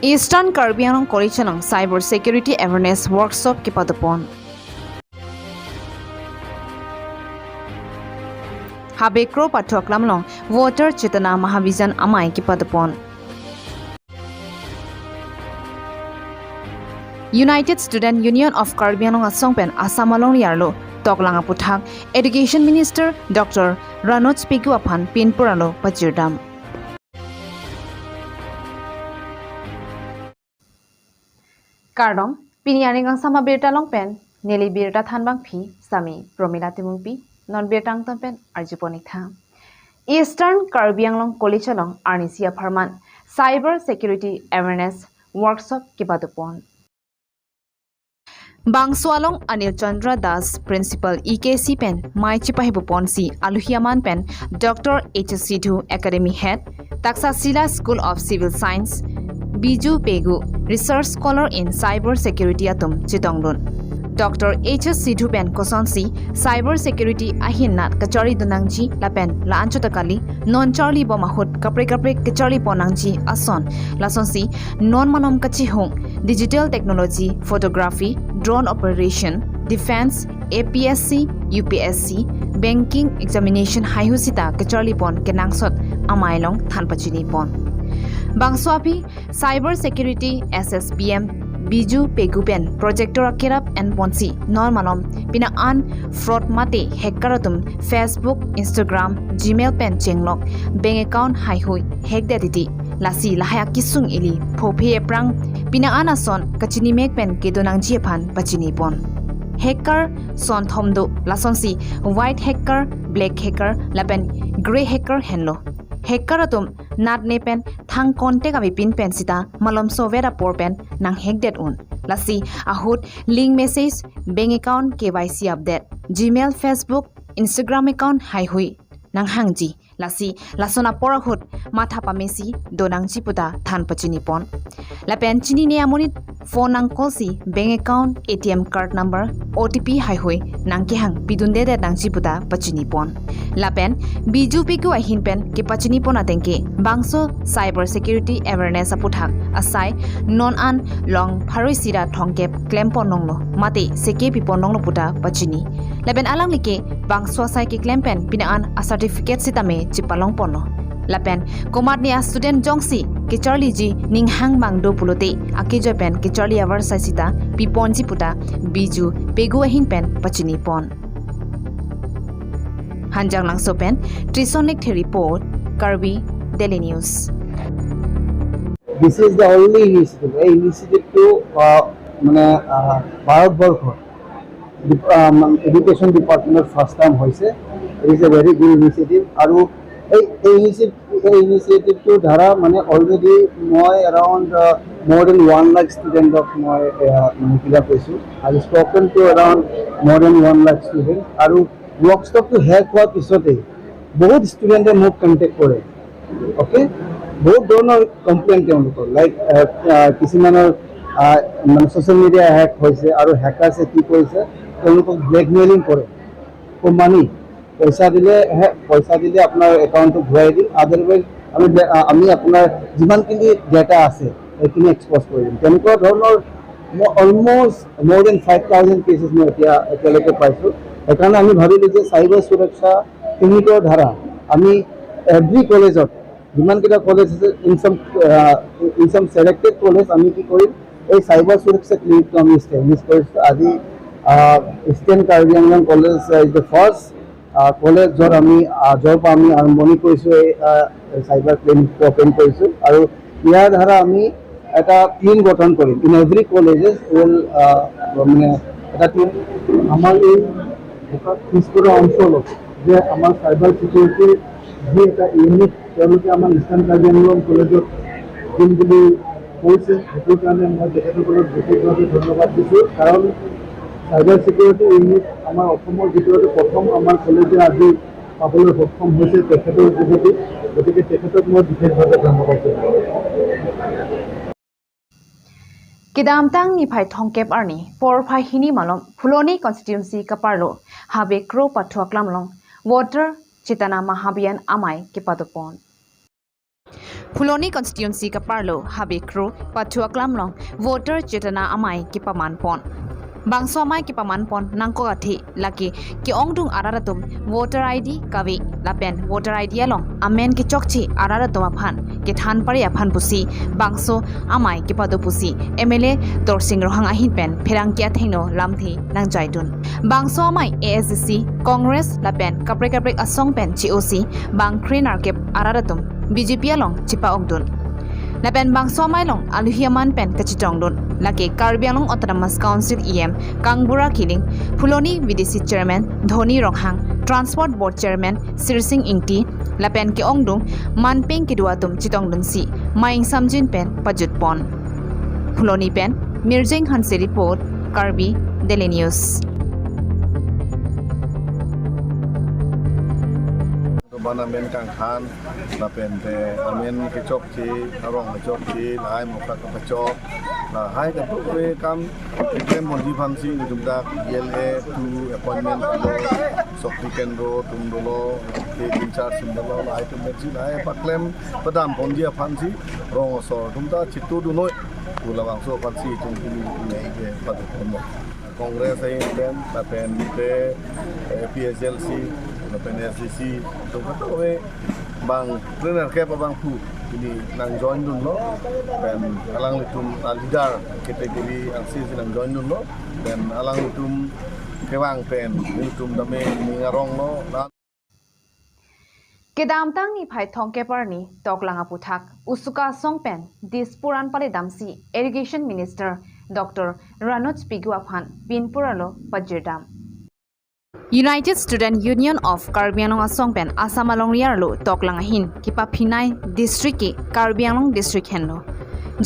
Eastern Karbi Anglong College ng Cyber Security Awareness Workshop kipadupon. Habekro pathoklamlong Voter Chetana Mahavijan Amai kipadupon. United Student Union of Karbi Anglong Asongpen Asamalong Yarlo Toklanga Puthak Education Minister Dr. Ranoj Piguapan Pinpuralo Pachirdam. Kardong piniaring ang sama birta long pen nili birta thanbang phi sami promila timungpi non birtang pen arjuponik tha Eastern Karbi Anglong College long Arnisia Pharman Cyber Security Awareness Workshop kibadupon Bangswalong Anil Chandra Das Principal EKC pen Mai Chipahibupon si Aluhiaman pen Dr. H.S. Sidhu Academy Head Taksasila School of Civil Science Biju Pegu Research Scholar in Cyber Security Atum Chitongdun Dr. H.S. Sidhu pen Kosonsi Cyber Security Ahinat Kachori Dunangji Lapen Laanchotakali Non Charlie Bomahut Kapre Kachori Ponangji Ason Lasonsi Non Manom Kachihong Digital Technology Photography Drone Operation Defense APSC UPSC Banking Examination Hayusita Kachori Pon Kenangsot Amailong Thanpachini Pon Bangswapi Cyber Security SSPM Biju Pegupen Projector Kirap and Ponsi Normalom Pina an fraud mate hackeratum Facebook Instagram Gmail pen chenglok bank account haihui hack daditi lasi lahaya kisung ili phophe prang pina anason kachini mek pen kedonang jiephan pachini pon hacker son thomdo lasonsi white hacker black hacker lapen gray hacker henlo hacker atum nat ne pen thang contact abi pin pen sita malom sovera por pen nang hack that un lasi ahut link message bank account KYC update Gmail Facebook Instagram account hai hui nang hangji lasi lasona porahut matha pamesi donang chiputa than pachini pon la pen chini ne amonit phone nang kolsi bank account ATM card number OTP hai hui nang ki hang pidunde de nang chiputa pachini pon la pen biju piku ahin pen ke pachini pon atengke bangso cyber security awareness aputhak asai non an long pharoi sira thongkep claim pon nonglo mate seke pi pon nonglo puta pachini la pen alang like bangso sai ke claim pen pinaan a certificate sitame chipalong pono lapen komat ni a student jongsi ke charli ji ninghang mangdo pulote akejo pen ke charli avar saisita piponji puta biju pegu ahin pen pachini pon hanjang langso pen trisonic report Karbi Daily News. This is the only initiative to Bharatbharsh Education Department first time hoise. It is a very good initiative. Aru initiative to dhara mane already moi around more than 1 lakh student of moi kila koisu. I have spoken to around more than 1 lakh students. Aru workshop to help hoar pisote bahut student e mok contact kore. Okay, बहुत ধৰণৰ complain তেওঁলোকৰ like কিছুমানৰ মানে social media hack হৈছে আৰু হ্যাকাৰছে কি কৰিছে তেওঁলোকক ব্লেকমেইলিং কৰে কোম্পানী পইচা দিলে আপোনাৰ একাউণ্টটো ঘূৰাই দিম আদাৰৱাইজ আমি আপোনাৰ যিমানখিনি ডেটা আছে সেইখিনি এক্সপ'জ কৰি দিম তেনেকুৱা ধৰণৰ অলমষ্ট more than 5,000 কেছেছ মই এতিয়ালৈকে পাইছোঁ সেইকাৰণে আমি ভাবিলোঁ যে চাইবাৰ সুৰক্ষা ইউনিটৰ ধাৰা আমি এভৰি কলেজত যিমান কেইটা কলেজ আছে ইন চাম সেলেক্টেড কলেজ আমি কি কৰিম এই চাইবাৰ সুৰক্ষা ক্লিনিকটো আমি এষ্টাব্লিছ কৰিছোঁ আজি eastern Karbi Anglong college is the first college য'ত আমি আৰম্ভণি কৰিছোঁ এই চাইবাৰ ক্লিনিকটো অপেন কৰিছোঁ আৰু ইয়াৰ দ্বাৰা আমি এটা টিম গঠন কৰিম ইন এভৰি কলেজেছ উইল মানে এটা টিম আমাৰ এই পিছপৰা অঞ্চলত যে আমাৰ চাইবাৰ ছিকিউৰিটিৰ যি এটা ইউনিট তেওঁলোকে আমাৰ ইষ্টাৰ্ণ কাৰ্বি আংলং কলেজত দিম বুলি কৈছে সেইটো কাৰণে মই তেখেতসকলক বিশেষভাৱে ধন্যবাদ দিছোঁ কাৰণ চাইবাৰ ছিকিউৰিটি ইউনিট আমাৰ অসমৰ ভিতৰতে প্ৰথম আমাৰ কলেজে আজি পাবলৈ সক্ষম হৈছে তেখেতৰ যোগেদি গতিকে তেখেতক মই বিশেষভাৱে ধন্যবাদ জনাইছোঁ Kidamtang ni phai thongkep arni por phai hini malom Phuloni constituency kaparlo habe kro pathwaklam long water Chitana Mahabian Amai Kipadupon Phuloni constituency ka parlo habi kru pathua klamlong voter chetana amai ki paman pon bangso amai ki paman pon nangko athi laki ki ongdung araratum voter id kawi lapen voter id along amen ki chokchi araratum aphan ki than pari aphan pusi bangso amai ki padu pusi mla torsing rohang ahin pen pherang kya thengno lamthi nang jaitun bangso amai ASC congress lapen kapre asong pen GOC bang khrinar kep araratum BJP along chipa ogdun lapen bangso amai long aluhiaman pen kachitong dun laki Karbi Anglong Autonomous Council EM Kangbura Kiling Phuloni VDC Chairman Dhoni Rokhang Transport Board Chairman Sirsing Ingti lapen ki ongdung manpeng ki duatum chitong dun si maing samjin pen pajut pon Phuloni pen Mirjeng Hanse report Karbi Daily News Bana men kang khan la pen te amen ke chok chi arong ke chok chi lai mo ka ka chok la hai ka tu we kam kem mon di phang si dum da LA to appointment sok weekend ro tum do lo ke in charge sim do lo lai tum chi lai pa klem padam pon dia phang si rong so dum da chi tu du noi tu la wang so phang si tum ki nei ke pa du mo congress ai den la pen te PSLC lapen SCC tu kata we bang trainer ke bang pu ini nang join dun lo dan alang litum leader kategori angsi nang join dun lo dan alang litum kewang pen litum dame ngarong lo kedam tang ni phai thongke parni toklanga puthak usuka songpen dispuran pare damsi irrigation minister Dr. Ranoj Pigu Aphan Pinpuralo Pajirdam United Student Union of Karbi Anglong Asongpen Assam along riarlo toklanga hin kipa phinai district ke Karbi Anglong district henlo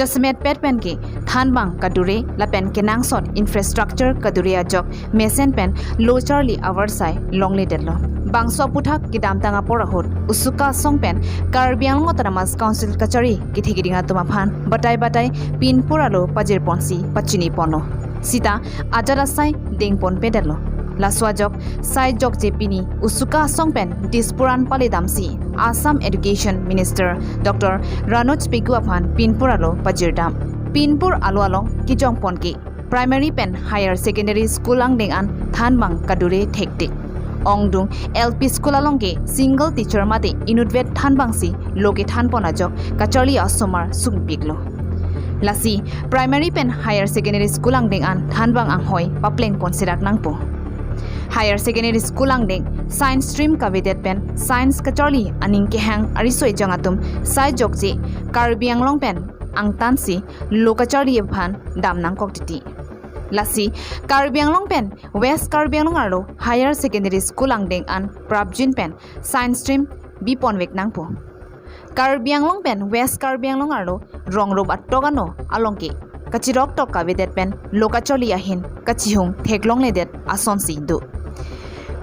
Jasmet petpen ke thanbang kadure lapen kenang sot infrastructure kadure ajok mesen pen low charlie avarsai longli dello bangso puthak kidam tanga porahot usuka songpen Karbi Anglong Autonomous Council kachari kithigidinga tumaphan batai pinpuralo pajir ponsi pachini pono sita ajarasai dengpon pedalo Laswajok Sai Jok Jepini Usuka Songpen Dispuran Palidamsi Assam Education Minister Dr. Ranoj Pigu Aphan Pinpuralo Pajirdam Pinpur Alwalong Kijong Ponki Primary Pen Higher Secondary School Angding an Thanbang Kadure Thektik Ongdung LP School alongke single teacher mate inudvet Thanbangsi Loke Thanponajok Kachali Asomar Sungpiklo Lasi Primary Pen Higher Secondary School Angding an Thanbang Anghoi Papleng Ponsirak Nangpo Higher Secondary School Angding Science Stream Kavidet Pen Science Kachorli Aning Kehang Arisoi Jangatum Sai Jokje Karbi Anglong Pen Angtansi Lokachorli Phan Damnang Koktiti Lasi Karbi Anglong Pen West Karbi Anglong Arlo Higher Secondary School Angding an Prabjin Pen Science Stream Biponwek Nangpo Karbi Anglong Pen West Karbi Anglong Arlo Rongrob Atogano Alongke Kachirok tok kavidet pen lokacholi ahin kachihung theklong ledet asonsi du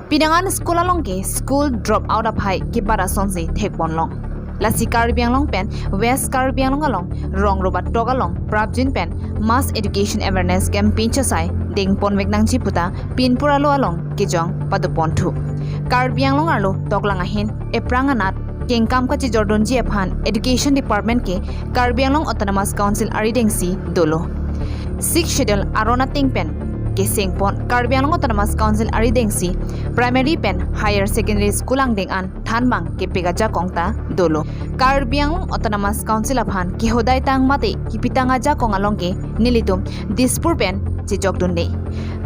Pinangan school alongke school drop out of high kipara sonsi thekponlong Lasi Karbi Anglong pen West Karbi Anglong along rong robat togalong Prabjin pen mass education awareness campaign chasai dengpon wegnang chiputa pinpuralo along kijong paduponthu Karbi Anglong arlo toklang ahin epranganat Kengkam kachi Jordan Aphan Education Department ke Karbi Anglong Autonomous Council Aridengsi dolo 6 schedule Arona Tingpen ke Sengpon Karbi Anglong Autonomous Council Aridengsi Primary Pen Higher Secondary School Angdeng an Thanbang ke Pegaja Kongta dolo Karbi Anglong Autonomous Council Aphan ke Hodai Tang mate ki Pitanga ja kongalongke nilitum Dispur Pen Chijok dunde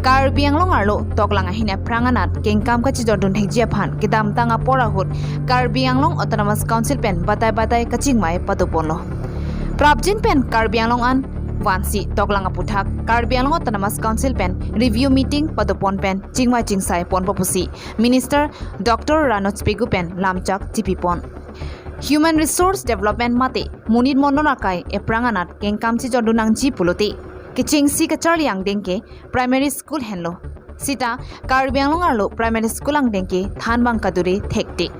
Karbi Anglong arlo toklang ahina pranganat kengkam kachi Jordan Hekjia Phan kidam tanga porahut Karbi Anglong Autonomous Council pen batai kachingmai patuponlo Prabjin pen Karbi Anglong an Wansi toklang aputhak Karbi Anglong Autonomous Council pen review meeting patupon pen chingmai chingsai pon popusi Minister Dr. Ranoj Pigu pen lamchak tipipon Human Resource Development mate munit mononakai epranganat kengkam chi Jordan ji pulote Kiching si Kachorli Angdengke Primary School henlo Sita Karbi Anglong arlo Primary School Angdengke Thanbang Kadure Thekte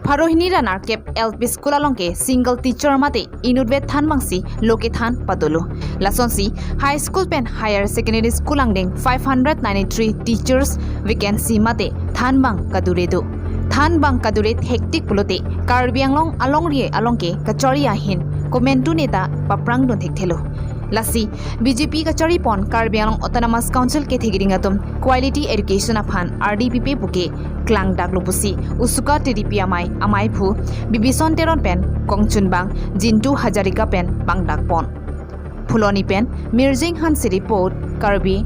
Pharohini ranar kep LP School alongke single teacher mate inudvet Thanbangsi loke than padolo Lasonsi High School pen Higher Secondary School Angdeng 593 teachers vacancy mate Thanbang Kadure do Thanbang Kadure Thektik pulote Karbi Anglong alongrie alongke Kachori ahin komentu neta paprang don thekthelo lasi BJP kachari pon Karbi Anglong Autonomous Council ke thigiringatum quality education aphan RDPP buke klang daglopusi usuka TDP amai phu bibison teron pen kongchun bang jintu Hazarika pen bangdak pon Phuloni pen Mirzing Hansi report Karbi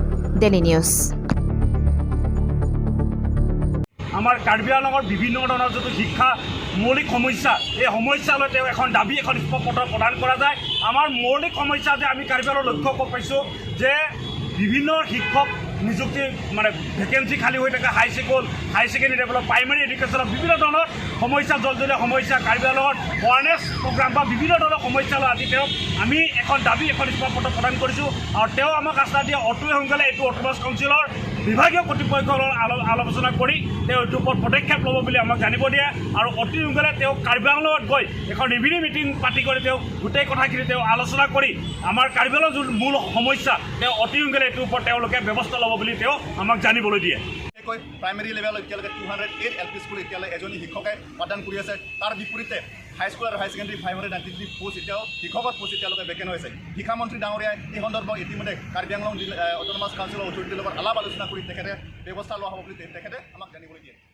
Daily News আমাৰ কাৰ্বি আংলঙৰ বিভিন্ন ধৰণৰ যটো শিক্ষা মৌলিক সমস্যা এই সমস্যালৈ তেওঁ এখন দাবী এখন স্পষ্ট প্ৰদান কৰা যায় আমাৰ মৌলিক সমস্যা যে আমি কাৰ্বি আংলঙত লক্ষ্য কৰিব পাইছোঁ যে বিভিন্ন শিক্ষক নিযুক্তি মানে ভেকেঞ্চি খালী হৈ থাকে হাই ছেকেণ্ডেৰী লেভেলৰ প্ৰাইমেৰী এডুকেশ্যনৰ বিভিন্ন ধৰণৰ সমস্যা জলজলীয়া সমস্যা কাৰ্বি আংলঙত এৱাৰনেছ প্ৰগ্ৰাম বা বিভিন্ন ধৰণৰ সমস্যালৈ আজি তেওঁক আমি এখন দাবী এখন স্পষ্ট প্ৰদান কৰিছোঁ আৰু তেওঁ আমাক আশ্বাস দিয়ে অতি সোনকালে এইটো অট'নমাছ কাউন্সিলৰ বিভাগীয় কৰ্তৃপক্ষৰ আলোচনা কৰি তেওঁ এইটোৰ ওপৰত পদক্ষেপ ল'ব বুলি আমাক জানিব দিয়ে আৰু অতি সোনকালে তেওঁ কাৰ্বি আংলঙত গৈ এখন ৰিভিনিউ মিটিং পাতি কৰি তেওঁ গোটেই কথাখিনি তেওঁ আলোচনা কৰি আমাৰ কাৰ্বি আংলঙৰ যোন মূল সমস্যা তেওঁ অতি সোনকালে এইটোৰ ওপৰত তেওঁলোকে ব্যৱস্থা ল'ব বুলি তেওঁ আমাক জানিবলৈ দিয়ে প্ৰাইমেৰী লেভেল এতিয়ালৈকে 208 LP স্কুল এতিয়ালৈ এজনী শিক্ষকে পাঠদান কৰি আছে তাৰ বিপৰীতে হাইস্কুল আৰু হাই ছেকেণ্ডেৰী 593 পোষ্ট এতিয়াও শিক্ষকত পোষ্ট এতিয়ালৈকে বেকেন হৈছে শিক্ষামন্ত্ৰী ডাঙৰীয়াই এই সন্দৰ্ভত ইতিমধ্যে কাৰ্বি আংলং অট'নমাছ কাউন্সিলৰ অথৰিটিৰ লগত আলাপ আলোচনা কৰি তেখেতে ব্যৱস্থা লোৱা হ'ব বুলি তেখেতে আমাক জানিবলৈ দিয়ে